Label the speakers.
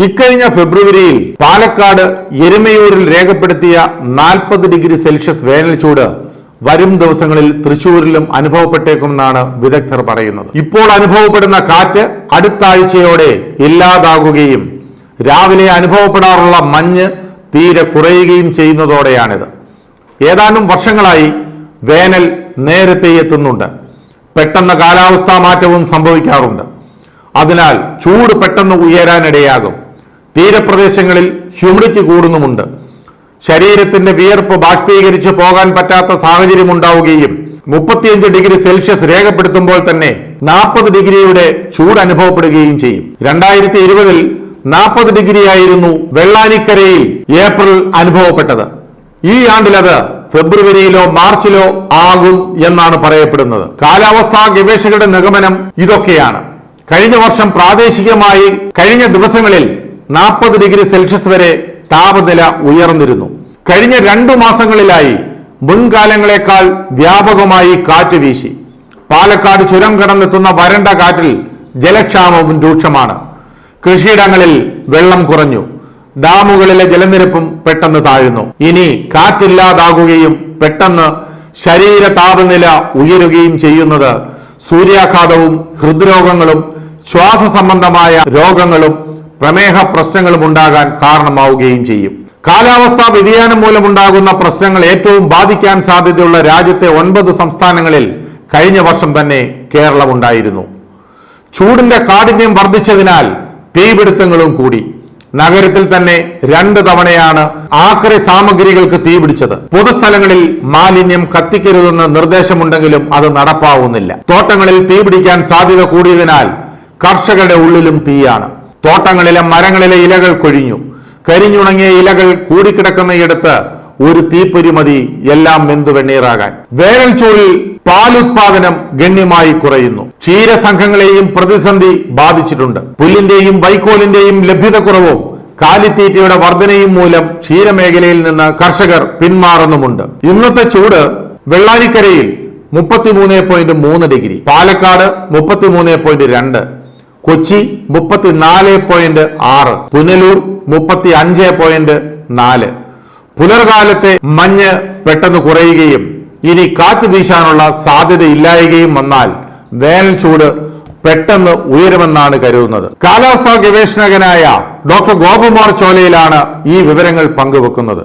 Speaker 1: ഇക്കഴിഞ്ഞ ഫെബ്രുവരിയിൽ പാലക്കാട് എരുമയൂരിൽ രേഖപ്പെടുത്തിയ 40 ഡിഗ്രി സെൽഷ്യസ് വേനൽ ചൂട് വരും ദിവസങ്ങളിൽ തൃശൂരിലും അനുഭവപ്പെട്ടേക്കുമെന്നാണ് വിദഗ്ധർ പറയുന്നത്. ഇപ്പോൾ അനുഭവപ്പെടുന്ന കാറ്റ് അടുത്ത ആഴ്ചയോടെ ഇല്ലാതാകുകയും രാവിലെ അനുഭവപ്പെടാറുള്ള മഞ്ഞ് തീരെ കുറയുകയും ചെയ്യുന്നതോടെയാണിത്. ഏതാനും വർഷങ്ങളായി വേനൽ നേരത്തെ എത്തുന്നുണ്ട്. പെട്ടെന്ന് കാലാവസ്ഥാ മാറ്റവും സംഭവിക്കാറുണ്ട്. അതിനാൽ ചൂട് പെട്ടെന്ന് ഉയരാനിടയാകും. തീരപ്രദേശങ്ങളിൽ ഹ്യൂമിഡിറ്റി കൂടുന്നുമുണ്ട്. ശരീരത്തിന്റെ വിയർപ്പ് ബാഷ്പീകരിച്ച് പോകാൻ പറ്റാത്ത സാഹചര്യം ഉണ്ടാവുകയും 35 ഡിഗ്രി സെൽഷ്യസ് രേഖപ്പെടുത്തുമ്പോൾ തന്നെ 40 ഡിഗ്രിയുടെ ചൂട് അനുഭവപ്പെടുകയും ചെയ്യും. 2020-ൽ 40 ഡിഗ്രിയായിരുന്നു വെള്ളാനിക്കരയിൽ ഏപ്രിൽ അനുഭവപ്പെട്ടത്. ഈ ആണ്ടിലത് ഫെബ്രുവരിയിലോ മാർച്ചിലോ ആകും എന്നാണ് പറയപ്പെടുന്നത്. കാലാവസ്ഥാ ഗവേഷകരുടെ നിഗമനം ഇതൊക്കെയാണ്. കഴിഞ്ഞ വർഷം പ്രാദേശികമായി കഴിഞ്ഞ ദിവസങ്ങളിൽ 40 ഡിഗ്രി സെൽഷ്യസ് വരെ താപനില ഉയർന്നിരുന്നു. കഴിഞ്ഞ 2 മാസങ്ങളിലായി മുൻകാലങ്ങളെക്കാൾ വ്യാപകമായി കാറ്റ് വീശി. പാലക്കാട് ചുരം കടന്നെത്തുന്ന വരണ്ട കാറ്റിൽ ജലക്ഷാമവും രൂക്ഷമാണ്. കൃഷിയിടങ്ങളിൽ വെള്ളം കുറഞ്ഞു. ഡാമുകളിലെ ജലനിരപ്പും പെട്ടെന്ന് താഴുന്നു. ഇനി കാറ്റില്ലാതാകുകയും പെട്ടെന്ന് ശരീര താപനില ഉയരുകയും ചെയ്യുന്നത് സൂര്യാഘാതവും ഹൃദ്രോഗങ്ങളും ശ്വാസ സംബന്ധമായ രോഗങ്ങളും പ്രമേഹ പ്രശ്നങ്ങളും ഉണ്ടാകാൻ കാരണമാവുകയും ചെയ്യും. കാലാവസ്ഥാ വ്യതിയാനം മൂലമുണ്ടാകുന്ന പ്രശ്നങ്ങൾ ഏറ്റവും ബാധിക്കാൻ സാധ്യതയുള്ള രാജ്യത്തെ 9 സംസ്ഥാനങ്ങളിൽ കഴിഞ്ഞ വർഷം തന്നെ കേരളമുണ്ടായിരുന്നു. ചൂടിന്റെ കാഠിന്യം വർദ്ധിച്ചതിനാൽ തീപിടുത്തങ്ങളും കൂടി. നഗരത്തിൽ തന്നെ 2 തവണയാണ് ആക്രി സാമഗ്രികൾക്ക് തീപിടിച്ചത്. പൊതുസ്ഥലങ്ങളിൽ മാലിന്യം കത്തിക്കരുതെന്ന് നിർദ്ദേശമുണ്ടെങ്കിലും അത് നടപ്പാവുന്നില്ല. തോട്ടങ്ങളിൽ തീപിടിക്കാൻ സാധ്യത കൂടിയതിനാൽ കർഷകരുടെ ഉള്ളിലും തീയാണ്. തോട്ടങ്ങളിലെ മരങ്ങളിലെ ഇലകൾ കൊഴിഞ്ഞു. കരിഞ്ഞുണങ്ങിയ ഇലകൾ കൂടിക്കിടക്കുന്നയിടത്ത് ഒരു തീപ്പൊരി മതി എല്ലാം വെന്തുവെണ്ണീറാകാൻ. വേനൽ ചൂടിൽ പാലുത്പാദനം ഗണ്യമായി കുറയുന്നു. ക്ഷീരസംഘങ്ങളെയും പ്രതിസന്ധി ബാധിച്ചിട്ടുണ്ട്. പുല്ലിന്റെയും വൈക്കോലിന്റെയും ലഭ്യതക്കുറവും കാലിത്തീറ്റയുടെ വർധനയും മൂലം ക്ഷീരമേഖലയിൽ നിന്ന് കർഷകർ പിന്മാറുന്നുമുണ്ട്. ഇന്നത്തെ ചൂട് വെള്ളാനിക്കരയിൽ 33.3 ഡിഗ്രി, പാലക്കാട് 33.2, കൊച്ചി 34.6, പുനലൂർ 35.4. പുലർകാലത്തെ മഞ്ഞ് പെട്ടെന്ന് കുറയുകയും ഇനി കാറ്റ് വീശാനുള്ള സാധ്യതയില്ലായകയും വന്നാൽ വേനൽ ചൂട് പെട്ടെന്ന് ഉയരുമെന്നാണ് കരുതുന്നത്. കാലാവസ്ഥാ ഗവേഷകനായ ഡോക്ടർ ഗോപകുമാർ ചോലയിലാണ് ഈ വിവരങ്ങൾ പങ്കുവെക്കുന്നത്.